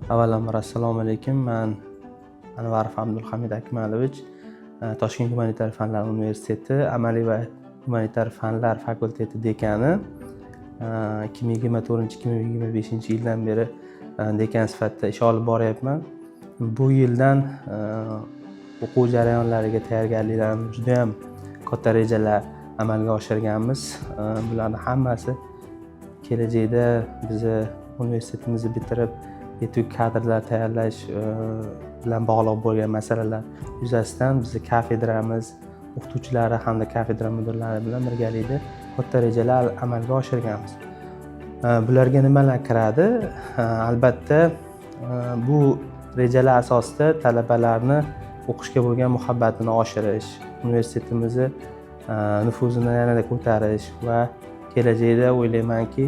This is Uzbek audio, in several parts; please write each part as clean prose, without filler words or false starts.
Avvalambor assalomu alaykum. Men Anvarov Abdulhamid Akmalovich, Toshkent Gumanitar fanlar universiteti amaliy va gumanitar fanlar fakulteti dekani. 2024-2025 yildan beri dekan sifatida ish olib boryapman. Bu yildan o'quv jarayonlariga tayyorgarliklarimiz juda ham katta rejalar amalga oshirganmiz. Bularning hammasi kelajakda bizni universitetimizni bitirib yetuk kadrlar tayyorlash bilan bog'liq bo'lgan masalalar yuzasidan bizni kafedramiz o'qituvchilari hamda kafedra mudirlari bilan birgalikda katta rejalar amalga oshirganmiz. Bularga nimalar kiradi? Albatta bu rejalar asosida talabalarni o'qishga bo'lgan muhabbatini oshirish, universitetimizni nufuzini yanada ko'tarish va kelajakda o'ylaymanki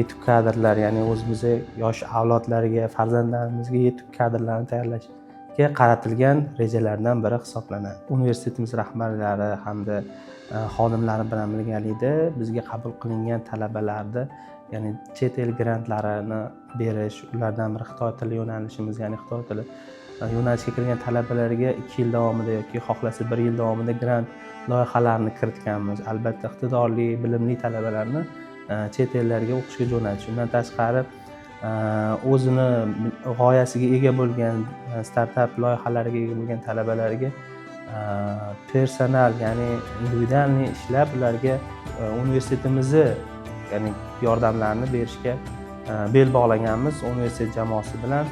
yetuk kadrlar, ya'ni o'zimizni yosh avlodlariga, farzandlarimizga yetuk kadrlarni tayyorlashga qaratilgan rejalardan biri hisoblanadi. Universitetimiz rahbarlari hamda xodimlari bilan birgalikda bizga qabul qilingan talabalarni, ya'ni chet el grantlarini berish, ulardan biri xitoy tili yo'nalishimiz, ya'ni xitoy tili yo'nalishga kirgan talabalarga 2 yil davomida yoki xohlasa 1 yil davomida grant loyihalarini kiritganmiz. Albatta iqtidorli, bilimli talabalarni chet ellarga o'qishga jo'natish. Undan tashqari o'zini g'oyasiga ega bo'lgan startap loyihalariga ega bo'lgan talabalarga personal, ya'ni individualniy ishlab ularga universitetimizni ya'ni yordamlarini berishga bel bog'laganmiz universitet jamoasi bilan.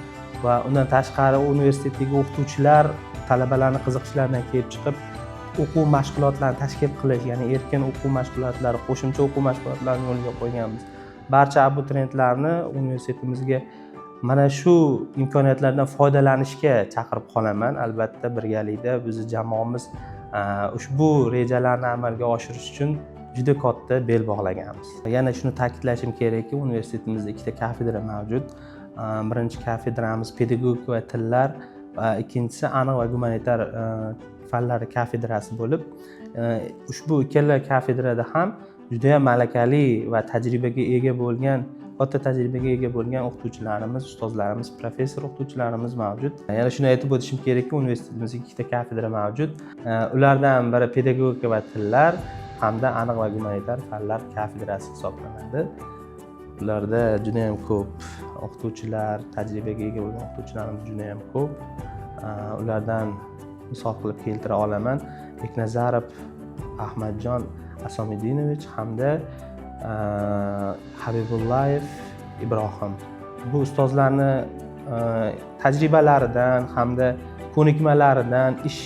Va undan tashqari universitetdagi o'qituvchilar talabalarning qiziqishlaridan kelib chiqib o'quv mashg'ulotlarini tashkil qilish, ya'ni erkin o'quv mashg'ulotlari, qo'shimcha o'quv mashg'ulotlarini yo'lga qo'yganmiz. Barcha abituriyentlarni universitetimizga mana shu imkoniyatlardan foydalanishga chaqirib qolaman. Albatta birgalikda bizni jamoamiz ushbu rejalarni amalga oshirish uchun juda katta bel bog'laganmiz. Yana shuni ta'kidlashim kerakki, universitetimizda ikkita kafedra mavjud. Birinchi kafedramiz pedagogika va tillar, ikkinchisi aniq va gumanitar fanlar kafedrasi bo'lib, ushbu ikkala kafedrada ham juda ham malakali va tajribaga ega bo'lgan, katta tajribaga ega bo'lgan o'qituvchilarimiz, ustozlarimiz, professor o'qituvchilarimiz mavjud. Yana shuni aytib o'tishim kerakki, universitetimizda ikkita kafedra mavjud. Ulardan biri pedagogika va tillar hamda aniq va gumanitar fanlar kafedrasi hisoblanadi. Ularda juda ham ko'p o'qituvchilar, tajribaga ega bo'lgan o'qituvchilarimiz juda ham ko'p. Ulardan misol qilib keltira olaman. Beknazarov Ahmadjon Asomidinovich hamda Habibullayev Ibrohim. Bu ustozlarni tajribalaridan hamda ko'nikmalaridan, ish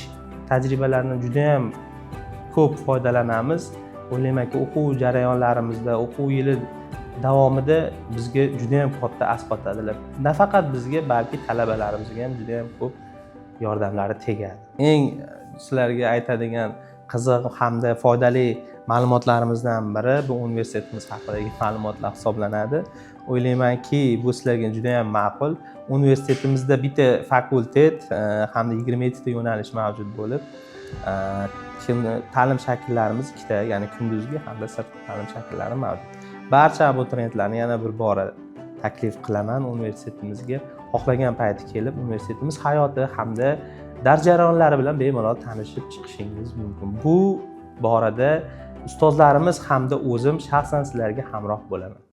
tajribalaridan juda ham ko'p foydalanamiz. O'ylaymanki, o'quv jarayonlarimizda, o'quv yili davomida bizga juda ham katta asqotadilar. Nafaqat bizga, balki talabalarimizga ham juda ham ko'p yordamlari tegadi. Eng sizlarga aytadigan qiziq hamda foydali ma'lumotlarimizdan biri bu universitetimiz haqidagi ma'lumotlar hisoblanadi. O'ylaymanki, bu sizlarga juda ham ma'qul. Universitetimizda bitta fakultet hamda 27 ta yo'nalish mavjud bo'lib, ta'lim shakllarimiz ikkita, ya'ni kunduzgi hamda sirtqi ta'lim shakllari mavjud. Barcha abituriyentlarni yana bir bora taklif qilaman universitetimizga xohlagan payti kelib universitetimiz hayoti hamda dars jarayonlari bilan bemalol tanishib chiqishingiz mumkin. Bu borada ustozlarimiz hamda o'zim shaxsan sizlarga hamroh bo'laman.